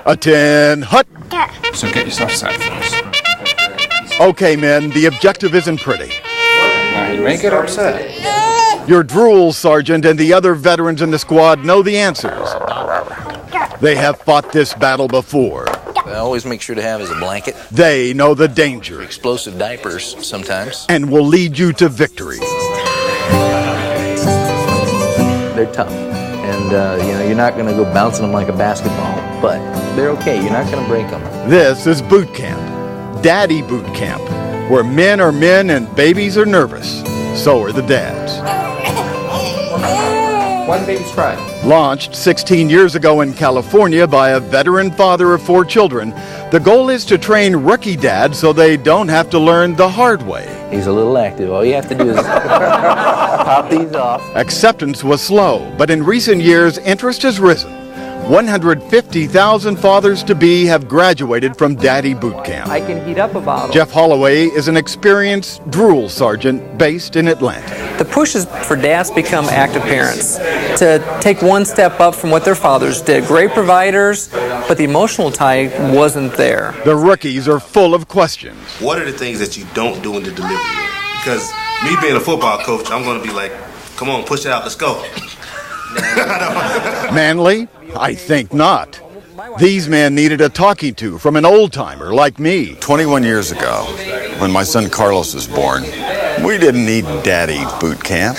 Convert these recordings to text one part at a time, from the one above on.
Attend, hut. So get yourself set first. Okay, men, the objective isn't pretty. Now, you may get upset. Your drool sergeant and the other veterans in the squad know the answers. They have fought this battle before. I always make sure to have is a blanket. They know the danger. Explosive diapers sometimes. And will lead you to victory. They're tough. And, you're not going to go bouncing them like a basketball. But they're okay. You're not going to break them. This is Bootcamp. Daddy Bootcamp. Where men are men and babies are nervous. So are the dads. One baby's cry. Launched 16 years ago in California by a veteran father of 4 children, the goal is to train rookie dads so they don't have to learn the hard way. He's a little active. All you have to do is pop these off. Acceptance was slow, but in recent years, interest has risen. 150,000 fathers-to-be have graduated from Daddy Bootcamp. I can heat up a bottle. Jeff Holloway is an experienced drool sergeant based in Atlanta. The push is for dads to become active parents, to take one step up from what their fathers did. Great providers, but the emotional tie wasn't there. The rookies are full of questions. What are the things that you don't do in the delivery room? Because me being a football coach, I'm going to be like, come on, push it out, let's go. Manly? I think not. These men needed a talking to from an old-timer like me. 21 years ago, when my son Carlos was born, we didn't need Daddy Boot Camp.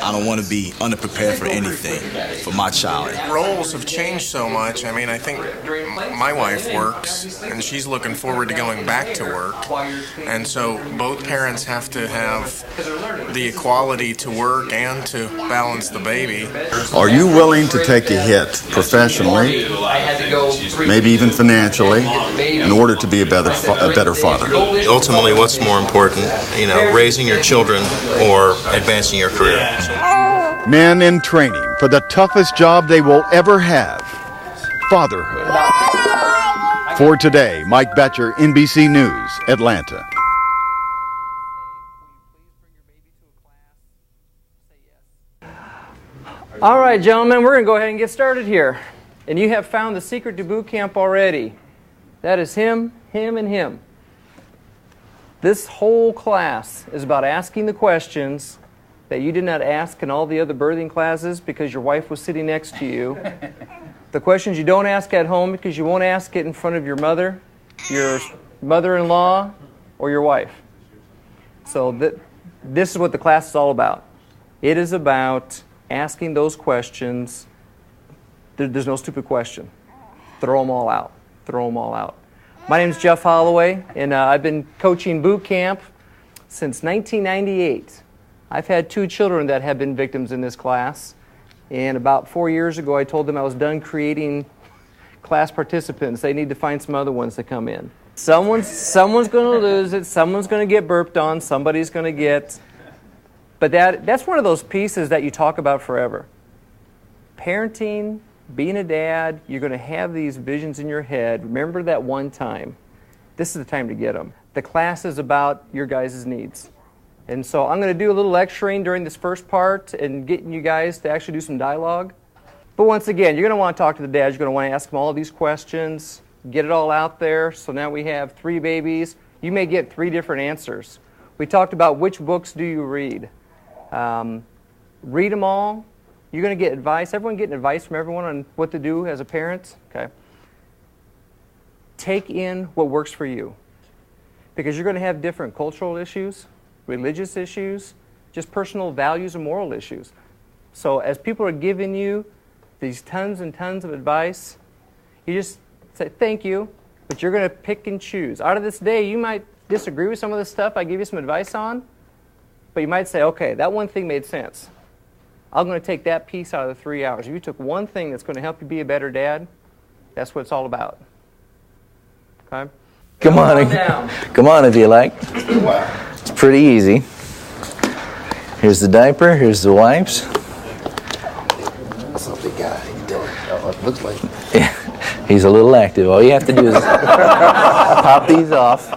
I don't want to be underprepared for anything for my child. Roles have changed so much. I mean, I think my wife works, and she's looking forward to going back to work. And so both parents have to have the equality to work and to balance the baby. Are you willing to take a hit professionally, maybe even financially, in order to be a better father? Ultimately, what's more important, raising your children or advancing your career? Men in training for the toughest job they will ever have, fatherhood. For today, Mike Betcher, NBC News, Atlanta. All right, gentlemen, we're going to go ahead and get started here. And you have found the secret to boot camp already. That is him, him, and him. This whole class is about asking the questions that you did not ask in all the other birthing classes because your wife was sitting next to you. The questions you don't ask at home because you won't ask it in front of your mother, your mother-in-law, or your wife. So this is what the class is all about. It is about asking those questions. There's no stupid question. Throw them all out. Throw them all out. My name is Jeff Holloway, and I've been coaching boot camp since 1998. I've had 2 children that have been victims in this class, and about 4 years ago I told them I was done creating class participants. They need to find some other ones to come in. Someone's going to lose it, someone's going to get burped on, somebody's going to get... But that's one of those pieces that you talk about forever. Parenting, being a dad, you're going to have these visions in your head. Remember that one time. This is the time to get them. The class is about your guys' needs. And so I'm going to do a little lecturing during this first part and getting you guys to actually do some dialogue. But once again, you're going to want to talk to the dads. You're going to want to ask them all of these questions, get it all out there. So now we have 3 babies. You may get 3 different answers. We talked about which books do you read. Read them all. You're going to get advice. Everyone getting advice from everyone on what to do as a parent. Okay. Take in what works for you. Because you're going to have different cultural issues, religious issues, just personal values and moral issues. So as people are giving you these tons and tons of advice, you just say, thank you, but you're going to pick and choose. Out of this day, you might disagree with some of the stuff I give you some advice on, but you might say, okay, that one thing made sense. I'm going to take that piece out of the 3 hours. If you took one thing that's going to help you be a better dad, that's what it's all about. Okay? Come on if you like. It's pretty easy. Here's the diaper, here's the wipes. That's a big guy. It looks like. Yeah, he's a little active. All you have to do is pop these off.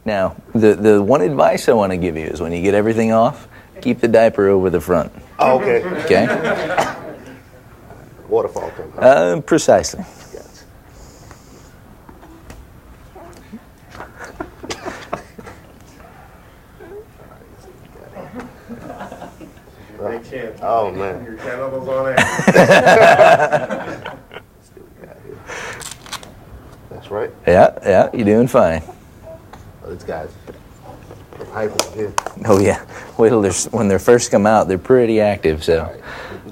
Now, the one advice I want to give you is when you get everything off, keep the diaper over the front. Oh, okay. Okay? Waterfall thing. Precisely. Oh man. Your genitals on it. That's right. Yeah, you're doing fine. Oh, these guys are hyper here. Oh yeah. Wait till when they first come out, they're pretty active. So. All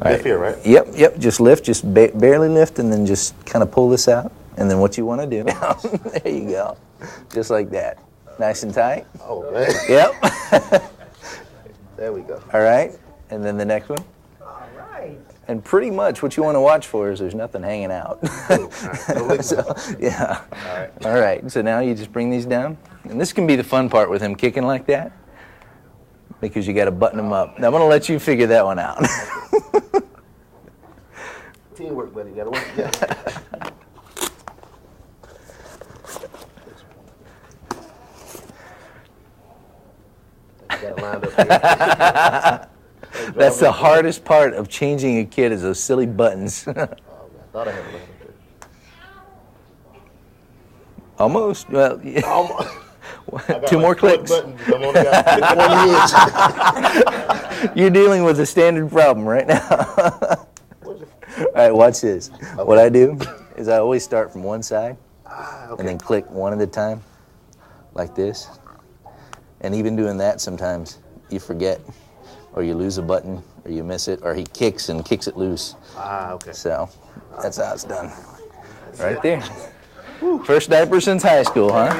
right. Here, right? Yep. Just lift, just barely lift, and then just kind of pull this out. And then what you want to do? There you go. Just like that. Nice and tight. Oh man. Yep. There we go. All right. And then the next one. All right. And pretty much what you want to watch for is there's nothing hanging out. So, yeah. All right. So now you just bring these down. And this can be the fun part with him kicking like that, because you got to button them up. Now I'm going to let you figure that one out. Teamwork, buddy. You got to work together. Got it lined up here. That's the hardest part of changing a kid is those silly buttons. Oh, man. I thought I had it lined up there. Almost. Well, yeah. Almost. Two more clicks. Buttons. I've only got 1 inch. You're dealing with a standard problem right now. All right, watch this. Okay. What I do is I always start from one side and then click one at a time, like this. And even doing that, sometimes you forget, or you lose a button, or you miss it, or he kicks and kicks it loose. Okay. So that's how it's done. Right there. First diaper since high school, huh?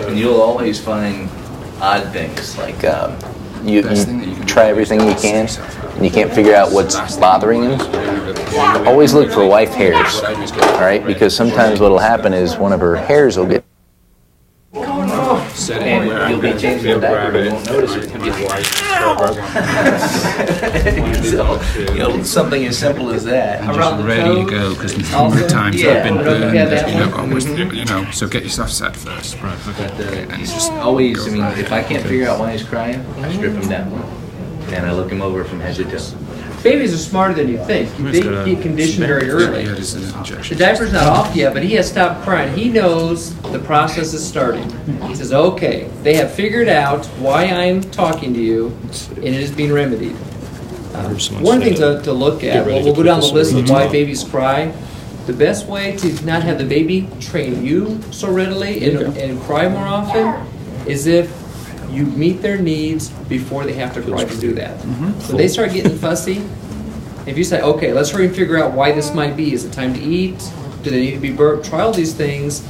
And you'll always find odd things, like you try everything you can, and you can't figure out what's bothering him. Always look for wife hairs, all right? Because sometimes what'll happen is one of her hairs will get, and you'll be changing the diaper, and you won't notice it. So, something as simple as that. I'm just ready to go because the number of times I've been burned, almost, so get yourself set first. Right, okay. And just always, I mean, if I can't figure out why he's crying, I strip him down. And I look him over from head to toe. Babies are smarter than you think. They get conditioned very early. The diaper's not off yet, but he has stopped crying. He knows the process is starting. He says, okay, they have figured out why I'm talking to you, and it is being remedied. One thing to look at, we'll go down the list of why babies cry. The best way to not have the baby train you so readily and cry more often is if you meet their needs before they have to cry to do that. So they start getting fussy. If you say, okay, let's hurry and figure out why this might be. Is it time to eat? Do they need to be burped? Try all these things.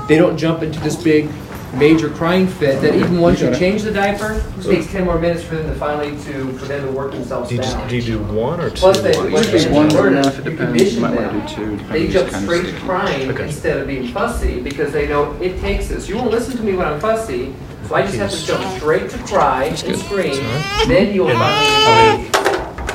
They don't jump into this big, major crying fit that even once you change the diaper, it takes 10 more minutes for them to work themselves down. Do you do one or two? Plus, one enough. It depends. You might want to do two. They jump straight to crying instead of being fussy because they know it takes this. You won't listen to me when I'm fussy. So I just have to jump straight to cry and scream. Then you'll finally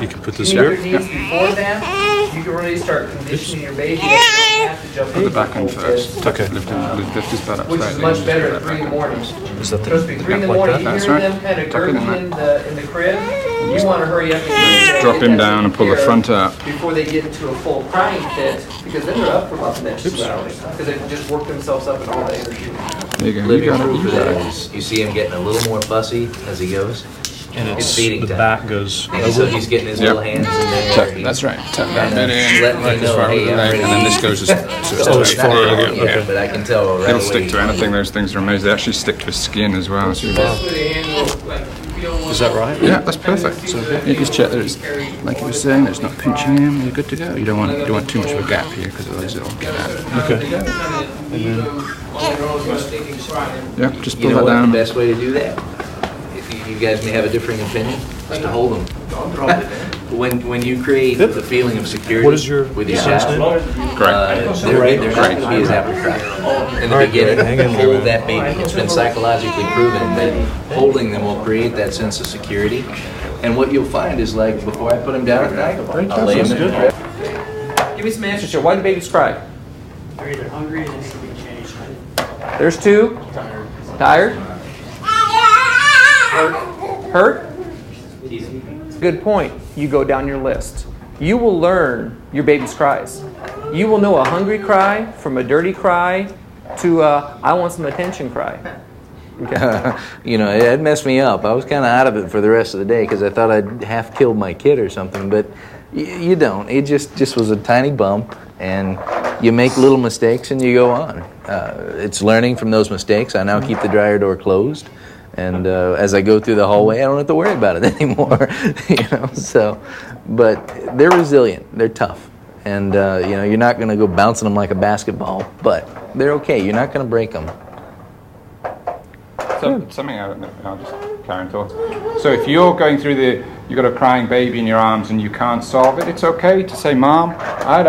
you can put this here. here. Your needs before that, you can really start conditioning your baby. You don't have to jump Put the back on first. Okay. Lift his butt up which is slightly. much better at 3 in the morning. Is that Supposed to be 3 in the morning. You That's hear right. them kind of gurgling in the crib. You want to hurry up and Just drop him down and pull the front up. before they get into a full crying fit, because then they're up for about the next 2 hours because they've just worked themselves up and all the energy. There you go. Living You got proof of it. that is you see him getting a little more fussy as he goes. And It's feeding the time. back goes And so over. he's getting his little hands in there. That's right. Tuck that bit in, Let me right as know, far as hey, the I'm leg, ready. and then this goes as as far as Yeah, okay. but I can tell right It'll away. stick to anything. Those things are amazing. They actually stick to his skin as well. So Is that right? yeah, that's perfect. So you just check that it's, like you were saying, it's not pinching him. You're good to go. You don't want too much of a gap here because otherwise it'll get out. Okay. Yeah, just You pull know that what down. the best way to do that? If you guys may have a different opinion, is to hold them. When you create the feeling of security What is your with your son's child, name? they're not going to be as apt to cry. In the beginning, hold that baby. It's been psychologically proven that holding them will create that sense of security. And what you'll find is, like, before I put him down at night, I'll lay him in the crib. Give me some answers here. Why do babies cry? They're either hungry or they need to be changed. There's 2. Tired? Hurt? Good point. You go down your list. You will learn your baby's cries. You will know a hungry cry from a dirty cry to a I want some attention cry. Okay. You know, it messed me up. I was kind of out of it for the rest of the day because I thought I'd half killed my kid or something, but you don't. It just was a tiny bump, and you make little mistakes and you go on. It's learning from those mistakes. I now keep the dryer door closed, and as I go through the hallway, I don't have to worry about it anymore. You know, so, but they're resilient. They're tough, and you know, you're not going to go bouncing them like a basketball, but they're okay. You're not going to break them. So, something I'll just carry on thoughts. So if you're going through you've got a crying baby in your arms and you can't solve it, it's okay to say, Mom, I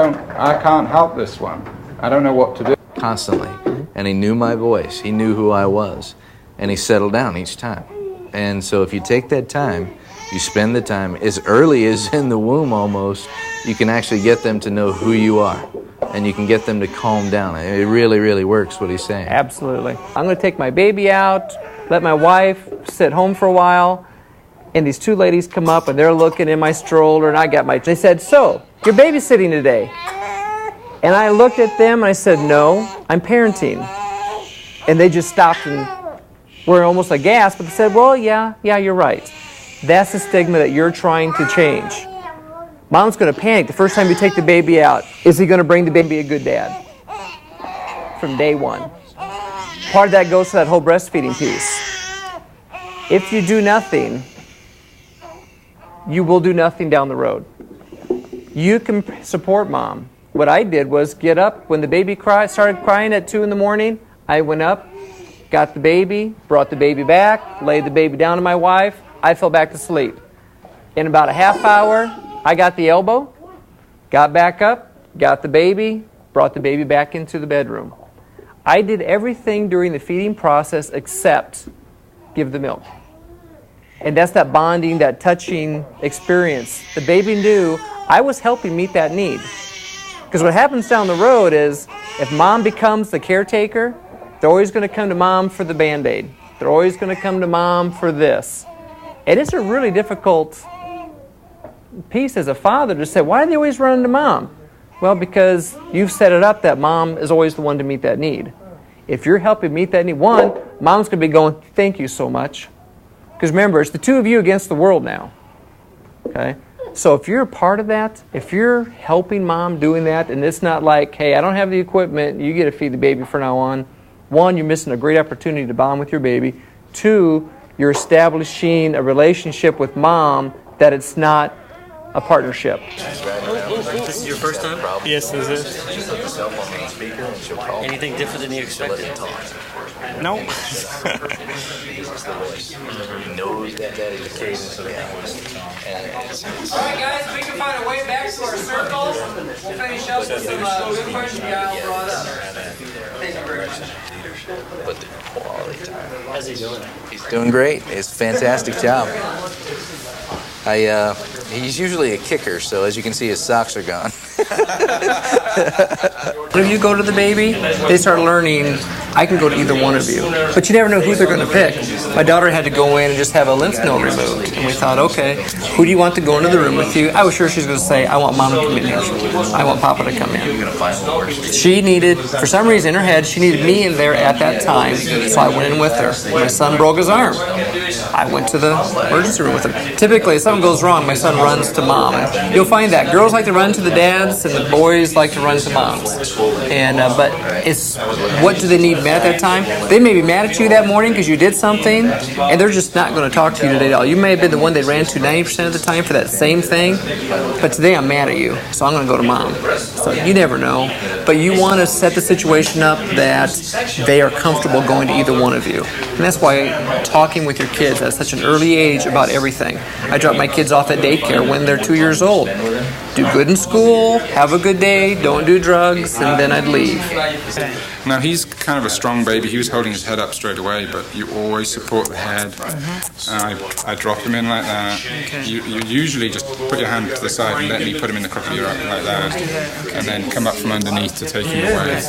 can't help this one. I don't know what to do. Constantly. And he knew my voice. He knew who I was. And he settled down each time. And so if you take that time, you spend the time as early as in the womb almost, you can actually get them to know who you are. And you can get them to calm down. It really, really works what he's saying. Absolutely. I'm going to take my baby out, let my wife sit home for a while, and these two ladies come up and they're looking in my stroller, and they said, so, you're babysitting today? And I looked at them and I said, no, I'm parenting. And they just stopped and were almost aghast, but they said, well, yeah, you're right. That's the stigma that you're trying to change. Mom's going to panic the first time you take the baby out. Is he going to bring the baby a good dad? From day one. Part of that goes to that whole breastfeeding piece. If you do nothing, you will do nothing down the road. You can support mom. What I did was get up when the baby started crying at 2 in the morning. I went up, got the baby, brought the baby back, laid the baby down to my wife. I fell back to sleep. In about a half hour, I got the elbow, got back up, got the baby, brought the baby back into the bedroom. I did everything during the feeding process except give the milk. And that's that bonding, that touching experience. The baby knew I was helping meet that need. Because what happens down the road is if mom becomes the caretaker, they're always going to come to mom for the Band-Aid. They're always going to come to mom for this. And it's a really difficult piece as a father to say, why do they always run to mom? Well, because you've set it up that mom is always the one to meet that need. If you're helping meet that need, one, mom's going to be going, thank you so much. Because remember, it's the two of you against the world now. Okay? So if you're a part of that, if you're helping mom doing that, and it's not like, hey, I don't have the equipment, you get to feed the baby from now on. One, you're missing a great opportunity to bond with your baby. Two, you're establishing a relationship with mom that it's not a partnership. This is your first time? Yes, this is. Anything different than you expected? No. He knows that is the case. All right, guys, we can find a way back to our circle. We'll finish up with some good questions y'all brought up. Thank you very much. But the quality time. How's he doing? He's doing great. It's a fantastic job. He's usually a kicker, so as you can see, his socks are gone. When you go to the baby, they start learning, I can go to either one of you. But you never know who they're going to pick. My daughter had to go in and just have a lymph node removed. And we thought, okay, who do you want to go into the room with you? I was sure she was going to say, I want mom to come in here. I want papa to come in. She needed, for some reason in her head, she needed me in there at that time. So I went in with her. My son broke his arm. I went to the emergency room with him. Typically, if something goes wrong, my son runs to mom. And you'll find that girls like to run to the dads and the boys like to run to moms. And but it's what do they need met at that time? They may be mad at you that morning because you did something, and they're just not going to talk to you today at all. You may have been the one they ran to 90% of the time for that same thing, but today I'm mad at you, so I'm going to go to mom. So you never know, but you want to set the situation up that they are comfortable going to either one of you. And that's why talking with your kids at such an early age about everything. I drop my kids off at daycare when they're 2 years old. Do good in school, have a good day, don't do drugs, and then I'd leave. Now he's kind of a strong baby. He was holding his head up straight away, but you always support the head. I drop him in like that. You usually just put your hand to the side and let me put him in the crook of your arm like that, and then come up from underneath to take him away.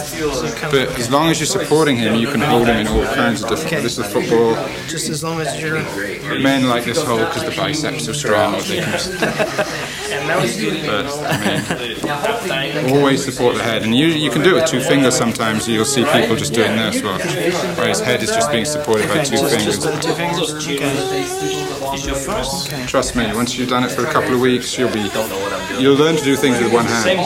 But as long as you're supporting him, you can hold him in all kinds of different. This is football. Just as long as you're. Men like this hold because the biceps are strong. They can just, but I mean, always support the head, and you can do it with 2 fingers. Sometimes you'll see people just doing this, where his head is just being supported by 2 fingers. Trust me, once you've done it for a couple of weeks, you'll learn to do things with one hand.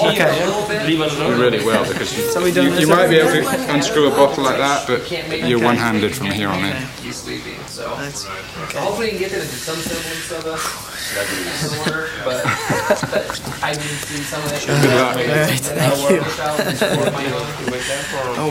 You really will, because you might be able to unscrew a bottle like that, but you're one-handed from here on in. Hopefully you can get to some semblance of a but I need to see some of that. Good luck. Thank you. Oh,